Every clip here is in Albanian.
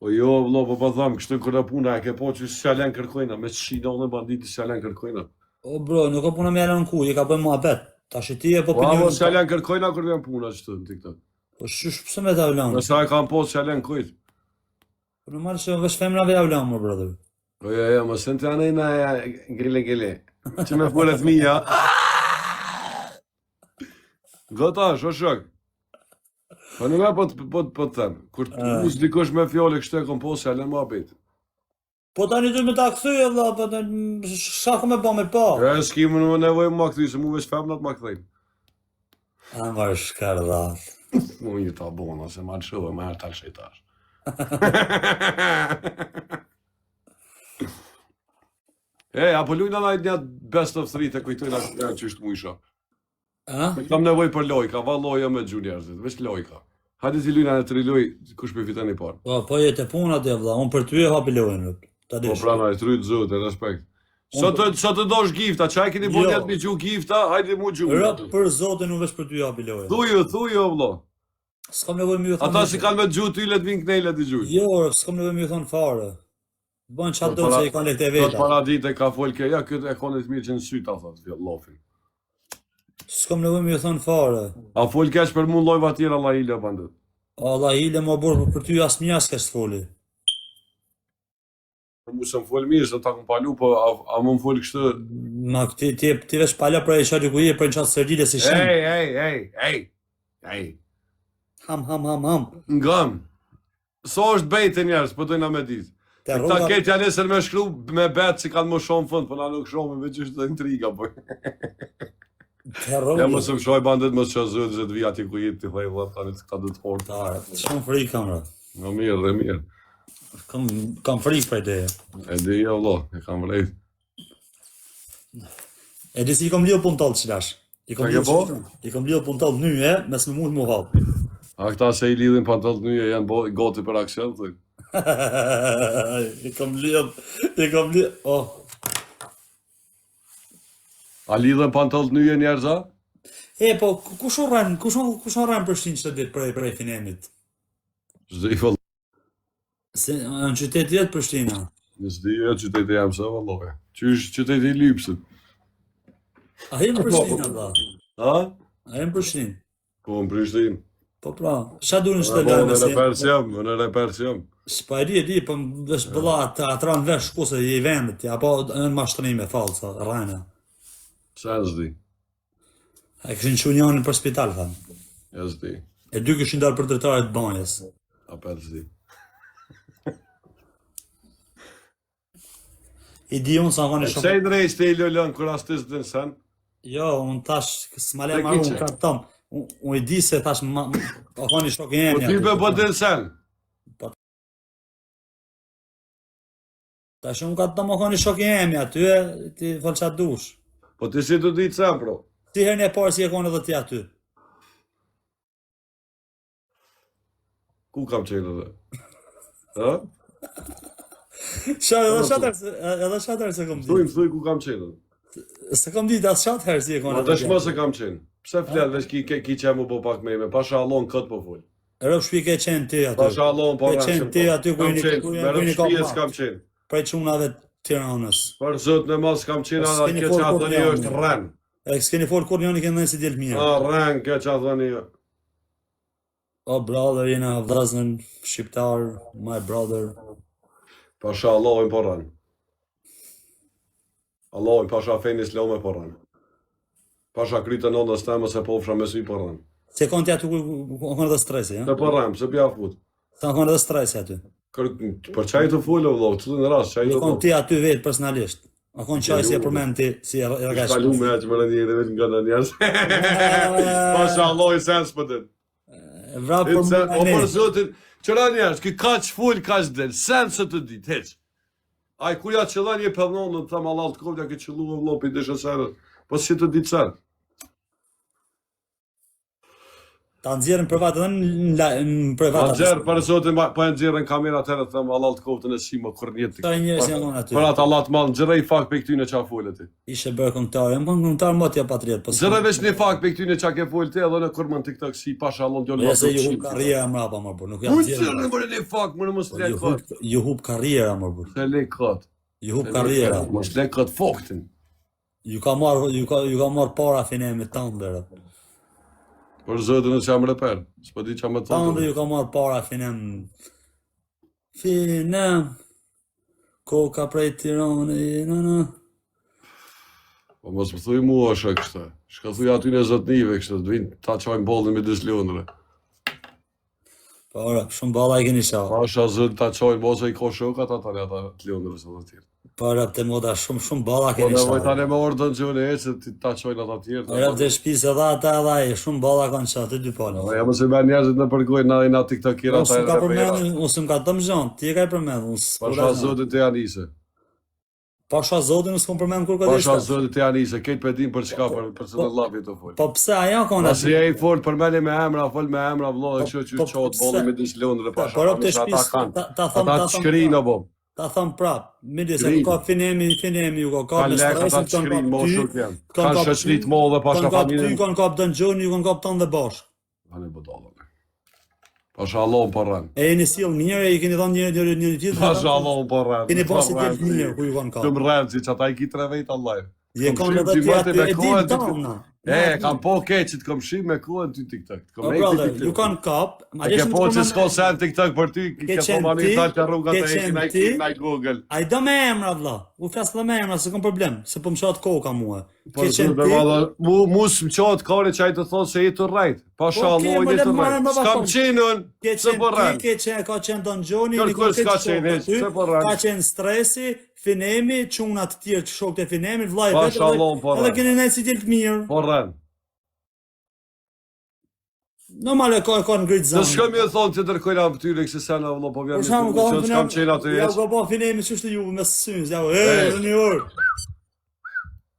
Po jo, vëlla, po tham, kështu kur puna e ke po që s'jalen kërkojna, me shinollë banditi s'jalen kërkojna. O bro, nuk ka puna me janë në ku, i ka bëjmë muhabet. Tash ti e po Po opinion. s'jalen kërkojna kur vjen puna çtu në TikTok. Po shush pse me ta vlan? Nëse ai kanë po s'jalen kujt. Po normal se vesh femrave ja vlan, më brother. Po jo, mos sent janë na grile. Që me fulet mia. Gota, shoshok. Po nuk po të them. Kur të dikush me fjalë kështu e kompos s'jalen më abet. Po tani do me ta kthyej valla, po sa ku me bë me pa. Ja, s'kim më nevojë më kthy, se mu veç femnat më kthejnë. Amar shkardhat. Mu një ta bona, se ma të shumë, ma të shejtash. Apo lujna një best of 3 të kujtojna që është mujsha. Kam nevoj për lojka, va loja me juniorsit, veç lojka. Hajde si lujna në 3 loj, kush për fitan i parë. Po jetë e puna dhe vlla, unë për ty e hapi lojën. Po prana, e tryt zote, respekt. Sa të dosh gifta, qaj keni bo njetë mi gju gifta, hajde mu gju. Rëp për zotin unë veç për ty hapi lojën. Thujo, vlo. S'kam nevoj me ju thonë. Ata si kanë me gju ty, let vinë knejlet i gjuj. Jo, s'kam nevoj me ju thonë fare. Bën qatë do që i kanë lekte veta. Tot paradite ka folke, ja këtë e konit mirë që në syta, thot, lofin. S'kam nevoj me ju thonë fare. A folke që për mund lojva tjera la hile bandet. Allah hile më borë, për ty asë një asë kështë foli. Mu se më folë mirë, se ta këm palu, po a më më folë kështë... Ma ti vesh pala për e shari ku je për në qatë sërdile si shemë. Ej. Ham. Ngam. So është bejtë njerës, po dojna me ditë. Ta ketë janë esër me shkru me betë si kanë më shumë fund, po na nuk shumë, me që është intriga, po. Ja më së më shoj bandet më së qazët, që të vija ti ku jetë, ti thaj vëllë, tani të këta dhe të fortë. Shumë frikë kam, ra. Në mirë. Kam frikë për ideje. E di jo, lo, e kam vrejt. E di si i kom lido pun tallë qilash. I kom lido pun tallë nyje, mes me mund mu hapë. A këta se i lidhin pantallë nyje, janë goti për aksion, të I kom lido, oh. A lidhen pantallë nyje njerëza? Po, kush orran për shtinë që të ditë prej finemit? Zdi fëllë. Se në qytet jetë për shtina? Zdi jetë qyteti jam se vëllove. Qysh qyteti lypsit. A jemë për shtina, da? A? A jemë për shtinë? Po, në Prishtinë. Po pra, qa du në shtelë? Në reperës jam. Shpa e di, po vesh bëlla atran vesh shkuse i vendet, apo në mashtrime falsa, rajna. Sa në zdi? E këshin që unjanin për spital, thamë. E zdi. E dy këshin dalë për drejtarit banjes. A për zdi. I di unë sa koni Pse i drejsh të i lëllën kër astis të në sen? Jo, unë tash, s'male marru unë ka tëmë. Unë i di se tash, a koni shok e Po ty be po të në sen? Tash unë ka tëmë a koni shok e jemi aty, ti falë qatë dush. Po ti si të ditë sen, pro? Si herën e parë si e koni dhe ti aty? Ku kam qenë dhe? Ha? Edhe shatër se kom ditë. Thuj ku kam qenë dhe? Se kom ditë asë shatër si e koni Ma të shma se kam qenë. Pse flet, veç ki që mu po pak me pasha allon këtë po full. Rëp shpi ke qenë ti aty. Pasha allon po rrashëm. Ke qenë ti aty ku me rëpshpijes kam qenë. Prej qunave Tiranës. Për zot në mas kam qenë anë ke që atë një është rren. E s'keni folë kur njëni kënë dhe si djelë mirë. Rren ke që atë një. O brother, jena vlasnën shqiptar, my brother. Pasha Allahin po rren. Allahin pasha fejnë islame po rren. Pasha krytë në ndës temë se po fsha me sy po rren. Se konë ti aty ku konë dhe stresi, ja? Se po rren, se pja fut. Se konë dhe stresi aty. Për qaj të fullë, vlo, të në rast, qaj të konë ti aty vetë personalisht. A konë qaj si e përmen ti, si e ragash. Shkalu me që më rëndi dhe vetë nga në njerës. Pasha Allahin sens për dit. Vrap për më O për zotin, qëra njerës, ki kaq full, kaq del, sensë të dit, heq. Aj, kur ja qëllan je pëllnon, në të thamë Allah të kovja, ki qëllu e vlopi, dishë sërët, po si të ditë sërët. Ta nxjerrin privat edhe në privat. Nxjerr për zotin, po e nxjerrin kamerat herë them Allah të koftën e shimo kur njëtë. Këta njerëz janë aty. Për atë Allah të madh, nxjerrej fakt pe këtyne çfarë folet ti. Ishe bërë këngëtar, jam këngëtar më t'ja patriot. Nxjerrej veç një fakt pe këtyne çka ke fol ti edhe në kur mund TikTok si pasha Allah djon. Ja se ju hub karriera mrapa më bur, nuk janë nxjerrë. Unë më një fakt, më mos lek kot. Ju hub karriera më bur. Se lek kot. Ju hub karriera. Mos lek kot faktin. Ju ka marr para finemit tonë dera. Për zotin që jam reper, s'po di çfarë më thonë. Tonë ju ka marr para finem. Finem. Koka prej Tiranës, Po mos më thuj mua është kështu. Shka thuj aty në zotnive kështu, të vinë ta çojnë bollin me 2 lëndre. Po ora, shumë balla i keni shoh. Pasha zot ta çojnë mos ai koshok ata ata të lëndrës edhe të tjerë. Po ora të moda shumë balla Po keni ne shoh. voj tani me ordën gjone e se ta çojnë ata të tjerë. Ora të shtëpisë edhe ata edhe ai, shumë balla kanë shoh të dy palë. Ja mos e bën njerëzit në përgoj na TikTokera ata. Unë ka përmend, unë ka dëm zon, ti e ka përmend, Pasha zotit të Janise. Pasha zotin s'kom përmend kur ka Pasha diçka. zotit të Janise, këtë pe din për çka për se llavi të fol. Po pse ajo ka na? Si ai fol përmendje me emra, fol me emra vëllai, kështu që çohet bollin me 2 lëndre pasha. Po të shtëpisë, ta them Ata shkrin apo. Ta them prap, midis e ka finemi ju ka me stresin të shkrin moshur janë. Kanë shoqërit mollë pasha familjen. Ty kanë kap dënxhon, ju kanë kap tonë dhe bashk. Ani budallë. Pasha Allah më porran. E jeni sill mirë, i keni dhënë një tjetër. Pasha Allah më porran. Keni pasi të mirë ku ju kanë kap. Të mrrëndsi që ata i ki 3 vjet Allah. Je kanë edhe tjetër e din tonë. Kam po keqit kom shih me kohën ty TikTok. Po brother, ju kanë kap, ma ke po që s'ka sen TikTok për ty, ke po mani ta rrugat e hekin ai Google. Ai do me emra vëlla. U flas edhe me emra, s'kam problem, se po më shoh koka mua. Ke qenë ti? Mus më çohet kore që ai të thonë se je të rrejt. Pasha Allah i të rrejt. S'kam qenën, se po rrejt. Ka qenë Don Gjoni, ka qenë stresi, finemi, çuna të tjerë që shokët e finemit, vllai vetë. Edhe keni nejtë si tjelë të mirë. Po rrejt. Normale ka ngrit zanë. Në shkëm e thonë që tërkojna për tyre këse sena vëllo po vjen që s'kam qenë atë jetë. Ja ka po finemi që është ju me sënës, ja në një orë.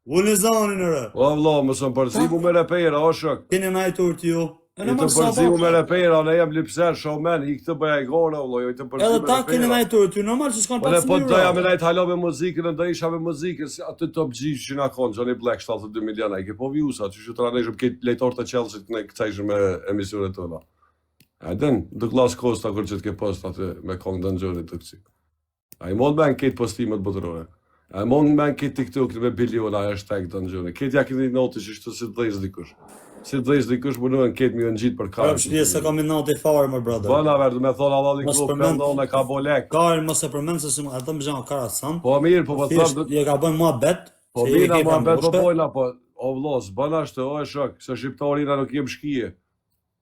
Unë zanin e re. O vëllo, më së më përzimu me repera, o shok. Keni najtur t'ju. I të përzimu me repera, ne jem lipser, shomen, i këtë bëja i gora, vëllo, i të përzimu me repera. Edhe ta keni najtur t'ju, normal që s'kan pasë Po doja me najtë halo me muzikën, ndë isha me muzikën, aty top gjishë që nga konë, Johnny Black, 72 miliona, i ke po vjusa, që që të raneshëm këtë lejtor të Chelsea në këtajshëm me emisionet të la. A den, Douglas Costa kur që të ke post aty me kongë dëngjoni të kësi. A i mod me në këtë postimet botërore. A i mod me në këtë TikTok me biliona hashtag dëngjoni. Këtë ja këtë noti që shtu si të dhejsh dikush. Si të dhejsh dikush më në këtë mi në gjitë për karë. Shpje se kam i noti farë, më brother. Bëna verdu me thonë Allah li klub këndon e ka bo lek. Karë mos e përmend se shumë, atë më gjanë kara sanë. Po mirë, po thëmë. Je ka bënë mua bet. Po bina mua bet, po pojna, po o vlos, bëna shtë, o e shok, se shqiptarina nuk jem shkije.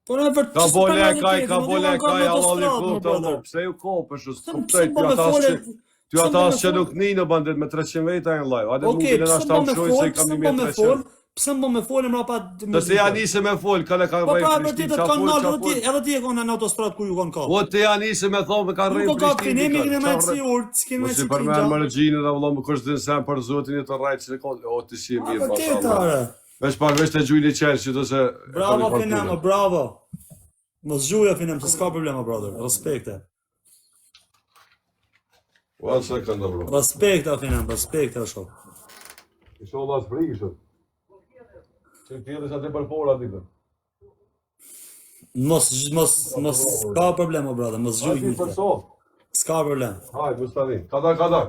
Po në vërtet ka bo lekaj, Allah li klub të Allah. Pse ju kopësh, ty ata që nuk një në bandet me 300 veta e në live. Ade nuk bile nashtë ta shojnë se i kam 1300. Pse më me folë më pa se ja nisi me folë, ka ka rrejt Prishtinë, qa folë. Edhe ti e konë në autostrat ku ju konë ka. Po të ja nisi me thonë me ka rrejt Prishtinë. Nuk ka finemi këne me si urë, s'kene me si për me më rëgjinë dhe vëllonë më kështë dhe sen për zotin e të rrejt që ne konë, o të si e mirë, pasha. Vesh pak vesh të gjujnë i qërë që të se... Bravo Finema, bravo. Mos gjuja Finem, se s'ka problema, brother, respekte. One second, bro. Respekte, Finem, respekte, shok. Isho Allah s'prishët. Që tjere që atë për pora, dikë. Mos, s'ka problema, brother, mos gjujnë. S'ka problem. Hajt, mustani, kada.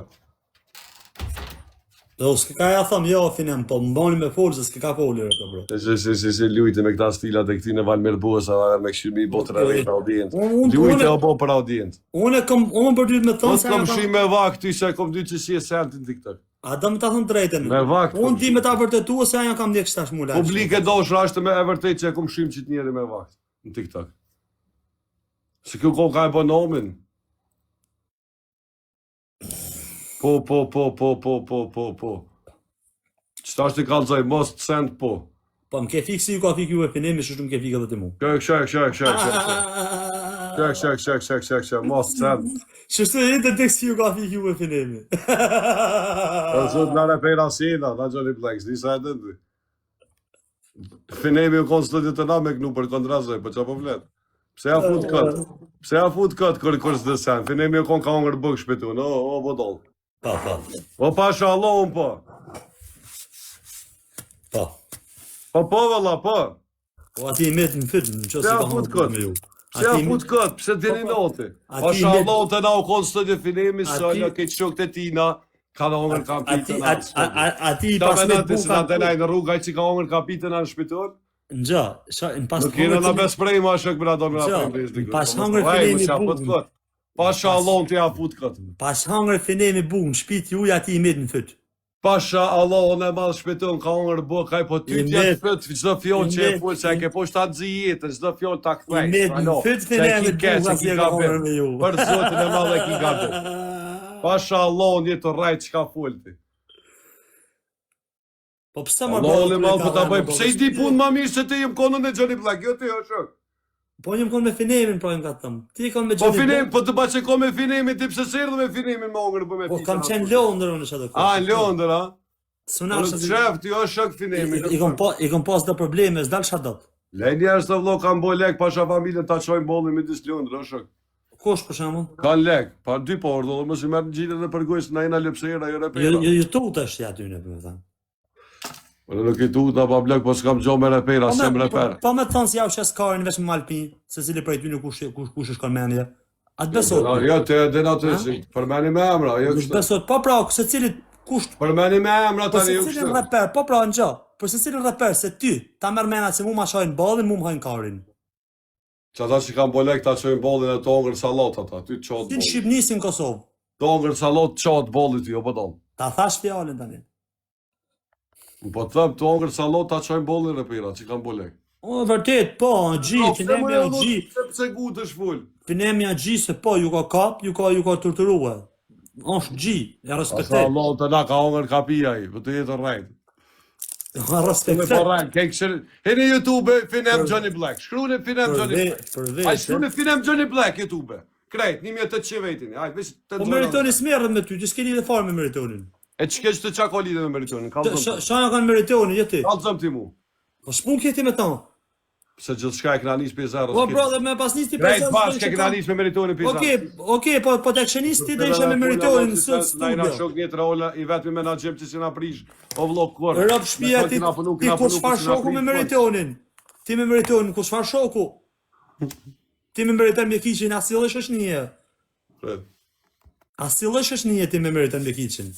Do s'ka ja thëm, jo, Finem, po mbani me folë, se s'ka folë, bro. Se lujte me këta stilat e këti në Valmer Bosa, me këshimi i botër e rejtë audient. Lujte o bo për audient. Unë për dytë me thonë se... Unë kom shi me vakt, ty se kom dytë që si e sentin TikTok. A do me ta thënë drejten. Me vakt. Unë di me ta vërtetua se ajo kam ndjek shtash mula. Publike doshra është me e vërtet që e kom shim qitë njeri me vakt në TikTok. Se kjo ko ka e bo nomin. Po. Qëta është i kalzoj, mos të send po. Po, më ke fikë si ju ka fikë ju e Finemi, shështu më ke fikë edhe ti mu. Shek, mos të send. Shështu e jetë të si ju ka fikë ju e Finemi. Zot në në pejra sina, në Johnny Blacks, disa e dëndë. Finemi u konë studio të na me kënu për kontrazoj, për qa po flet? Pse ja fut këtë? Pse ja fut këtë kër së dësen? Finemi u konë ka ongër bëgë shpetun, o, bodol. Pa. O, pasha Allah, unë po. Pa. Po, valla, po. Po ati i metë në fytë, në qësë Pse ja ka fut hongër me këtë? ju. Pse ja fut këtë? Pse dini noti? Pasha Allah, unë të na u konë studio Finemi, sëllë, këtë shok të tina, ka në ongër kapitën Ati i pas me buka... në rrugaj që ka ongër kapitën në shpitur? Nxë, në pas... Nuk kena në bes prej ma shok më radon me Nxë, pas hongër Finemi bukën... Pasha Allah unë të ja fut këtë. Pas hongër Finemi bukën, shpiti uj ati i metë në fytë. Pasha Allah unë e madhë shpitun, ka ongër bëkaj, po ty t'ja të fytë, çdo fjoll që e full, se e ke po shtatë zi jetën, çdo fjoll ta këthej. I metë në fytë Finemi bukën, ati e ka hongër me ju. Për zotin e madhë e ki gabim. Pasha Allah unë jetë rajt që ka fullti. Po pse më Allah unë e madhë për ta bëj, pse i di punë ma mirë se ti jem konën e Johnny Black, jo ti o shok. Po njëm konë me Finemin, po jem ka thëmë. Ti konë me Po Johnny Finemi, Black. po të ba që ko me Finemi, ti pse serdhë me Finemin me ongër për me Po pita. kam qenë Londër unë që atë kohë. A, në Londër, a? Suna Në të shef, ti o shok Finemi. I kom pas dhe probleme, s'dal shadat. Le njerës të vlo kanë bo lek, pasha familjen ta qojnë bollin me disë Londër, o shok. Kush për shembull? Kanë lek, pa dy por, do mos i merë në gjitë dhe përgojës na jena lepsera, jo repera. Jo tutësh ja aty në për me thënë. Po nuk i tu na pa blek, po s'kam gjo me repera, s'em reper. Po me të thonë si ja u shes karin veç me Malpin, se cili prej ty në kush është kanë mendje. Atë besot. Jo, te edhe na të si, përmeni me emra, jo kështu. Besot, po pra, se cili kush... Përmeni me emra Po tani se jo cilin kështu. reper, po pra në gjë, për se cilin reper, se ty, ta merr mena se mu ma shojnë ballin, mu më hajnë karin. Që ata që kanë bo lek ta qojnë bollin e të ongër salot ata, ty të qotë Ti në bollin. Shqipni si në Kosovë. Të ongër salot qotë bollit jo, po dollë. Ta thash fjalën tani. Po të thëm, të ongër salot ta qojnë bollin repera, që kanë bo lek. O, vërtet, po, gji, Finemi a gji. Pse gutë është full. Finemi a gji se po, ju ka kap, ju ka torturua. Është gji, ja Asa respektoj. Allah të na ka ongër kapia i, për të jetë rrejt. Ja Me respektoj. porran, ke këshër... Heni YouTube, Finem Johnny Black. Shkru në Finem Johnny Black. Aj, shkru në Finem Johnny Black YouTube. Krejt, 1800 vetin. Aj, veç të Po Meritoni s'merret me ty, ti s'ke lidhje fare me Meritonin. E që keq të qa ka lidhe me Meritonin? Shana kanë Meritoni, jo ti. Kalzëm ti mu. Po s'pun kjeti me ta. Se gjithë shka e këna njës për zero. Po brother, me pas nisti Krejt bashkë e këna njës me Meritonin për zero. Okej, po të kshenisti dhe ishe me Meritonin në sot Na jena studio. shok një rola i vetëmi me na gjem që si na prish. O vlog kërë. Rëp shpia ti ku çfarë shoku me Meritonin? Ti me Meritonin ku çfarë shoku? Ti me Meriton Mjekiçin asillësh është një. Asillësh është një ti me Meriton Mjekiçin.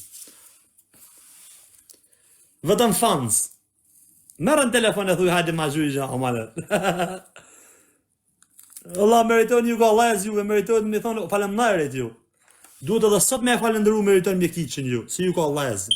Vetëm fans. Merën telefon e thuj hajde ma gjujgja, o malet. Allah, Meritoni ju ka lez ju, e Meritoni me thonë, falemnarit ju. Duhet edhe sot me e falendëru Meriton Mjekiçin ju, si ju ka lez.